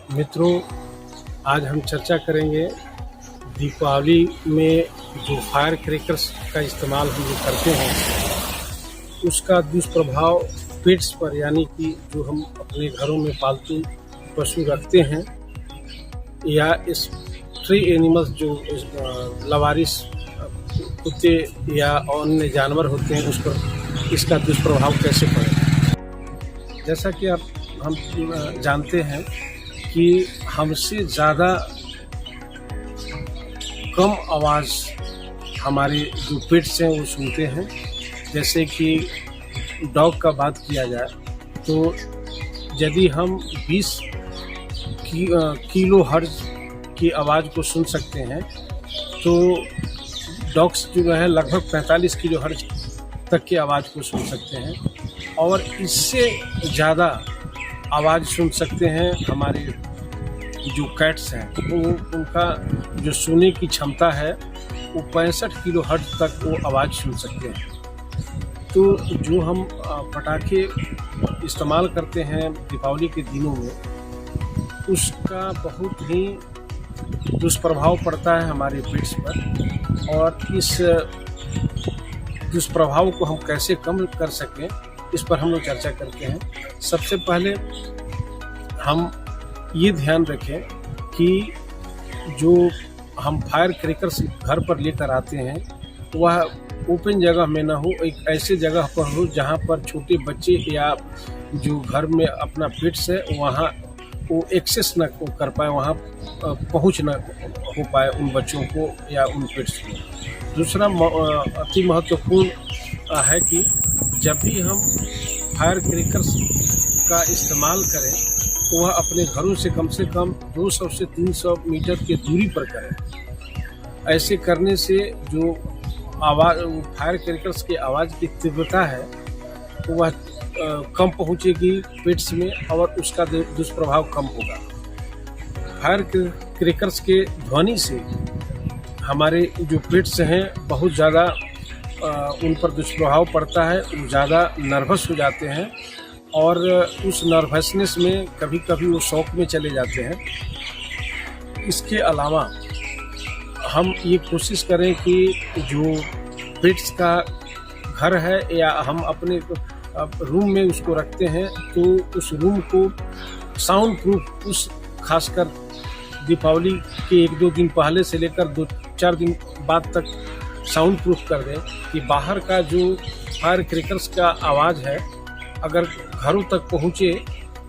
मित्रों, आज हम चर्चा करेंगे दीपावली में जो फायर क्रैकर्स का इस्तेमाल हम लोग करते हैं उसका दुष्प्रभाव पेट्स पर, यानी कि जो हम अपने घरों में पालतू पशु रखते हैं या स्ट्रे एनिमल्स जो लवारिस कुत्ते या अन्य जानवर होते हैं उस पर इसका दुष्प्रभाव कैसे पड़े। जैसा कि हम जानते हैं कि हमसे ज़्यादा कम आवाज़ हमारे जो पेट्स हैं वो सुनते हैं। जैसे कि डॉग का बात किया जाए तो यदि हम 20 किलो हर्ट्ज की आवाज़ को सुन सकते हैं तो डॉग्स जो है लगभग 45 किलो हर्ट्ज तक की आवाज़ को सुन सकते हैं और इससे ज़्यादा आवाज़ सुन सकते हैं हमारे जो कैट्स हैं। तो उनका जो सुनने की क्षमता है वो 65 किलो हर्ट्ज तक वो आवाज़ सुन सकते हैं। तो जो हम पटाखे इस्तेमाल करते हैं दीपावली के दिनों में उसका बहुत ही दुष्प्रभाव पड़ता है हमारे पेट्स पर, और इस दुष्प्रभाव को हम कैसे कम कर सकें इस पर हम लोग चर्चा करते हैं। सबसे पहले हम ये ध्यान रखें कि जो हम फायर क्रैकर्स घर पर लेकर आते हैं वह ओपन जगह में ना हो, एक ऐसे जगह पर हो जहाँ पर छोटे बच्चे या जो घर में अपना पेट्स है वहाँ वो एक्सेस न कर पाए, वहाँ पहुँच न हो पाए उन बच्चों को या उन पेट्स को। दूसरा अति महत्वपूर्ण है कि जब भी हम फायर क्रैकर्स का इस्तेमाल करें तो वह अपने घरों से कम 200 से 300 मीटर की दूरी पर करें। ऐसे करने से जो आवाज़ फायर क्रैकर्स की आवाज़ की तीव्रता है तो वह कम पहुंचेगी पेट्स में और उसका दुष्प्रभाव कम होगा। फायर क्रैकर्स के ध्वनि से हमारे जो पेट्स हैं बहुत ज़्यादा उन पर दुष्प्रभाव पड़ता है, वो ज़्यादा नर्वस हो जाते हैं और उस नर्वसनेस में कभी कभी वो शॉक में चले जाते हैं। इसके अलावा हम ये कोशिश करें कि जो पेट्स का घर है या हम अपने रूम में उसको रखते हैं तो उस रूम को साउंड प्रूफ, उस खासकर दीपावली के 1-2 दिन पहले से लेकर 2-4 दिन बाद तक साउंड प्रूफ कर दें कि बाहर का जो फायर क्रैकर्स का आवाज़ है अगर घरों तक पहुँचे,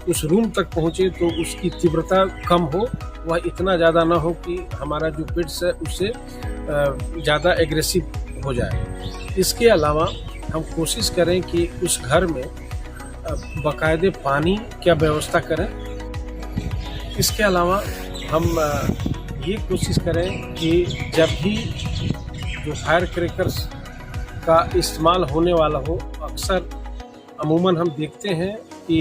उस रूम तक पहुँचे तो उसकी तीव्रता कम हो, वह इतना ज़्यादा ना हो कि हमारा जो पेट्स है उससे ज़्यादा एग्रेसिव हो जाए। इसके अलावा हम कोशिश करें कि उस घर में बाकायदे पानी की व्यवस्था करें। इसके अलावा हम ये कोशिश करें कि जब भी जो फायर क्रैकर्स का इस्तेमाल होने वाला हो, अक्सर अमूमन हम देखते हैं कि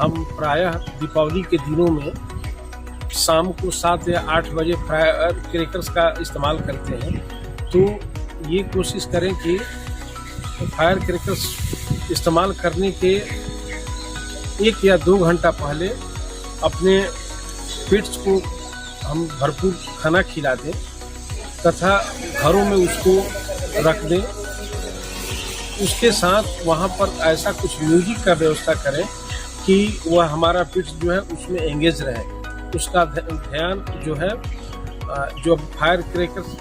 हम प्रायः दीपावली के दिनों में शाम को 7 या 8 बजे फायर क्रैकर्स का इस्तेमाल करते हैं। तो ये कोशिश करें कि फायर क्रैकर्स इस्तेमाल करने के 1 या 2 घंटा पहले अपने पेट्स को हम भरपूर खाना खिला दें तथा घरों में उसको रख दें। उसके साथ वहाँ पर ऐसा कुछ म्यूजिक का व्यवस्था करें कि वह हमारा पेट्स जो है उसमें एंगेज रहे, उसका ध्यान जो है जो फायर क्रैकर्स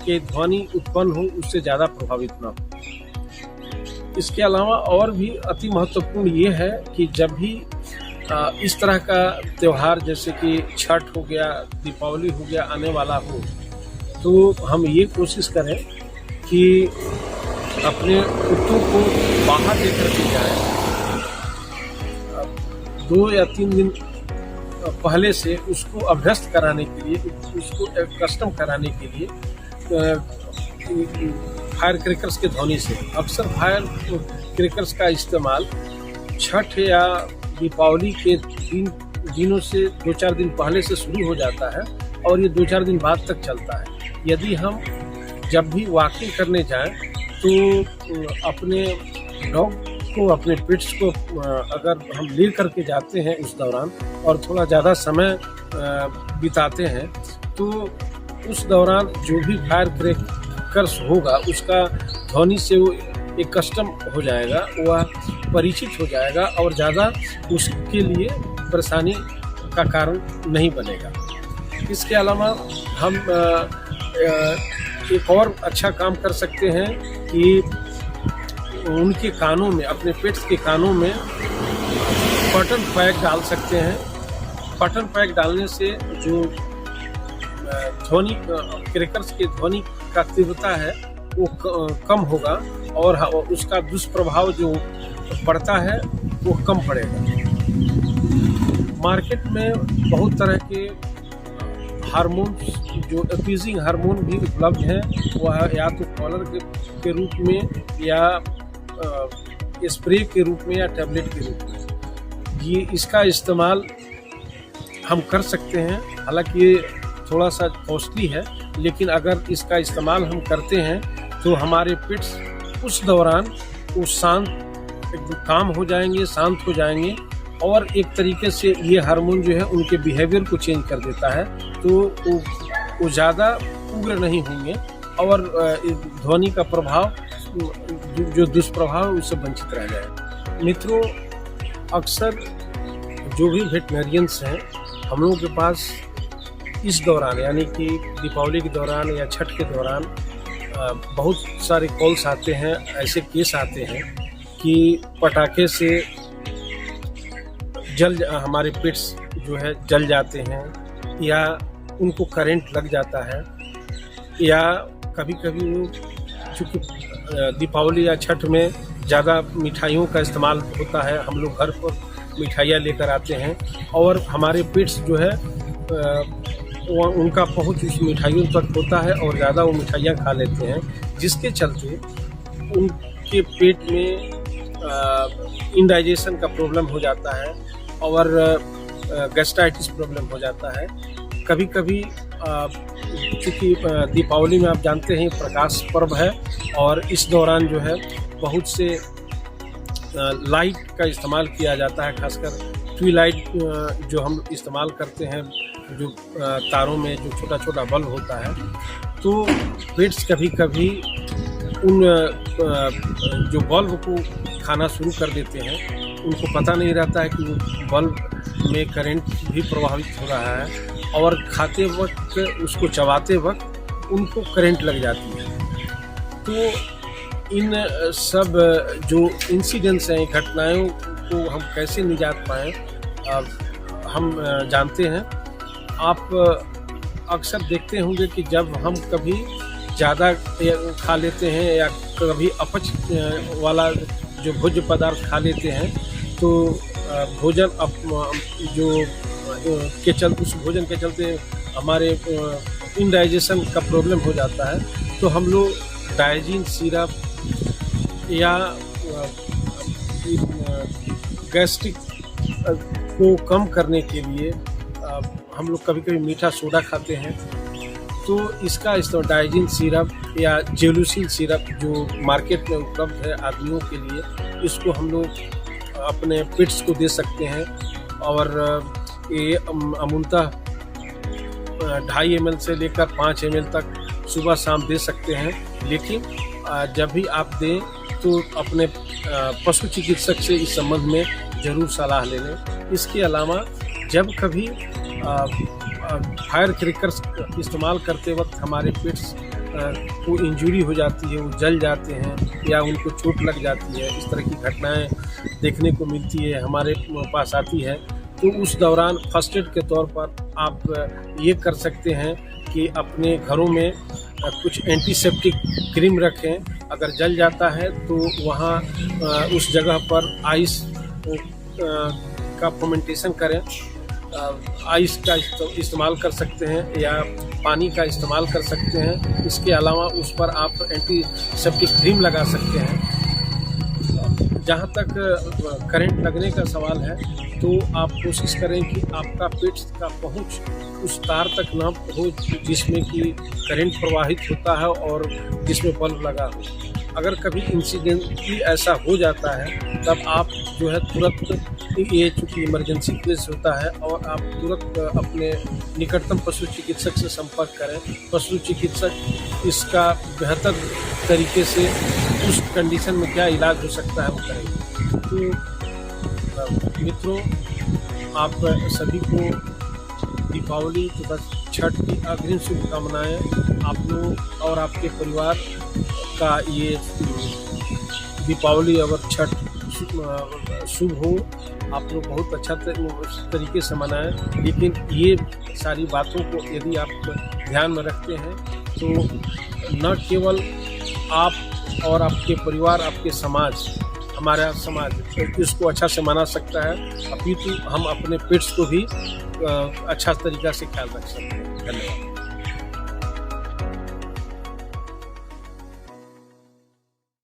के ध्वनि उत्पन्न हो उससे ज़्यादा प्रभावित ना हो। इसके अलावा और भी अति महत्वपूर्ण ये है कि जब भी इस तरह का त्यौहार जैसे कि छठ हो गया, दीपावली हो गया आने वाला हो तो हम ये कोशिश करें कि अपने कुत्तों को बाहर लेकर के जाएं। 2 या 3 दिन पहले से उसको अभ्यस्त कराने के लिए, उसको कस्टम कराने के लिए फायर क्रैकर्स के ध्वनि से। अक्सर फायर क्रैकर्स का इस्तेमाल छठ या दीपावली के दिनों से 2-4 दिन पहले से शुरू हो जाता है और ये 2-4 दिन बाद तक चलता है। यदि हम जब भी वॉकिंग करने जाएं तो अपने डॉग को, अपने पिट्स को अगर हम ले करके जाते हैं उस दौरान और थोड़ा ज़्यादा समय बिताते हैं, तो उस दौरान जो भी फायर क्रैकर्स होगा उसका ध्वनि से वो एक कस्टम हो जाएगा, वह परिचित हो जाएगा और ज़्यादा उसके लिए परेशानी का कारण नहीं बनेगा। इसके अलावा हम एक और अच्छा काम कर सकते हैं कि उनके कानों में, अपने पेट्स के कानों में कॉटन पैक डाल सकते हैं। कॉटन पैक डालने से जो ध्वनि, क्रैकर्स के ध्वनि का तीव्रता है वो कम होगा और उसका दुष्प्रभाव जो पड़ता है वो कम पड़ेगा। मार्केट में बहुत तरह के हार्मोन्स, जो अपीजिंग हार्मोन भी उपलब्ध हैं, वह या तो पाउडर के रूप में या स्प्रे के रूप में या टैबलेट के रूप में, ये इसका इस्तेमाल हम कर सकते हैं। हालांकि ये थोड़ा सा कॉस्टली है, लेकिन अगर इसका इस्तेमाल हम करते हैं तो हमारे पिट्स उस दौरान वो शांत, काम हो जाएंगे, शांत हो जाएंगे और एक तरीके से ये हार्मोन जो है उनके बिहेवियर को चेंज कर देता है, तो वो ज़्यादा उग्र नहीं होंगे और ध्वनि का प्रभाव, जो दुष्प्रभाव, उससे वंचित रह जाए। मित्रों, अक्सर जो भी वेटनरियंस हैं, हम लोगों के पास इस दौरान, यानी कि दीपावली के दौरान या छठ के दौरान बहुत सारे कॉल्स आते हैं, ऐसे केस आते हैं कि पटाखे से हमारे पेट्स जो है जल जाते हैं या उनको करंट लग जाता है, या कभी कभी वो, चूँकि दीपावली या छठ में ज़्यादा मिठाइयों का इस्तेमाल होता है, हम लोग घर पर मिठाइयाँ लेकर आते हैं और हमारे पेट्स जो है उनका पहुंच उस मिठाइयों तक होता है और ज़्यादा वो मिठाइयाँ खा लेते हैं, जिसके चलते उनके पेट में इंडाइजेशन का प्रॉब्लम हो जाता है और गैस्ट्राइटिस प्रॉब्लम हो जाता है। कभी कभी चूँकि दीपावली में आप जानते हैं प्रकाश पर्व है और इस दौरान जो है बहुत से लाइट का इस्तेमाल किया जाता है, खासकर ट्यूबलाइट जो हम इस्तेमाल करते हैं, जो तारों में जो छोटा छोटा बल्ब होता है, तो पेट्स कभी कभी उन जो बल्ब को खाना शुरू कर देते हैं, उनको पता नहीं रहता है कि वो बल्ब में करंट भी प्रभावित हो रहा है और खाते वक्त, उसको चबाते वक्त उनको करंट लग जाती है। तो इन सब जो इंसिडेंट्स हैं, घटनाओं को हम कैसे निजात पाएँ, हम जानते हैं। आप अक्सर देखते होंगे कि जब हम कभी ज़्यादा खा लेते हैं या कभी अपच वाला जो भोज्य पदार्थ खा लेते हैं, तो भोजन उस भोजन के चलते हमारे इंडाइजेशन का प्रॉब्लम हो जाता है, तो हम लोग डाइजीन सिरप या गैस्ट्रिक को कम करने के लिए हम लोग कभी कभी मीठा सोडा खाते हैं, तो इसका इस्तेमाल डाइजीन सिरप या जेलुसिन सिरप जो मार्केट में उपलब्ध है आदमियों के लिए, इसको हम लोग अपने पेट्स को दे सकते हैं और ये अमूलतः 2.5 ml से लेकर 5 ml तक सुबह शाम दे सकते हैं। लेकिन जब भी आप दें तो अपने पशु चिकित्सक से इस संबंध में ज़रूर सलाह ले लें। इसके अलावा जब कभी फायर क्रैकर्स इस्तेमाल करते वक्त हमारे पेट्स को इंजरी हो जाती है, वो जल जाते हैं या उनको चोट लग जाती है, इस तरह की घटनाएं देखने को मिलती है, हमारे पास आती है, तो उस दौरान फर्स्ट एड के तौर पर आप ये कर सकते हैं कि अपने घरों में कुछ एंटीसेप्टिक क्रीम रखें। अगर जल जाता है तो वहाँ उस जगह पर आइस का फर्मेंटेशन करें, आइस का इस्तेमाल कर सकते हैं या पानी का इस्तेमाल कर सकते हैं। इसके अलावा उस पर आप एंटीसेप्टिक क्रीम लगा सकते हैं। जहाँ तक करंट लगने का सवाल है तो आप कोशिश करें कि आपका पेट्स का पहुँच उस तार तक ना हो जिसमें कि करंट प्रवाहित होता है और जिसमें बल्ब लगा हो। अगर कभी इंसिडेंटली ऐसा हो जाता है तब आप जो है तुरंत, ये चूँकि इमरजेंसी केस होता है, और आप तुरंत अपने निकटतम पशु चिकित्सक से संपर्क करें। पशु चिकित्सक इसका बेहतर तरीके से उस कंडीशन में क्या इलाज हो सकता है वो करेंगे। तो मित्रों, आप सभी को दीपावली तथा छठ की अग्रिम शुभकामनाएँ। आप लोग और आपके परिवार का ये दीपावली और छठ शुभ हो। आप लोग बहुत अच्छा तरीके से मनाएं। लेकिन ये सारी बातों को यदि आप ध्यान में रखते हैं तो न केवल आप और आपके परिवार, आपके समाज, हमारा समाज इसको अच्छा से मना सकता है, अपितु हम अपने पेट्स को भी अच्छा तरीक़ा से ख्याल रख सकते हैं। धन्यवाद।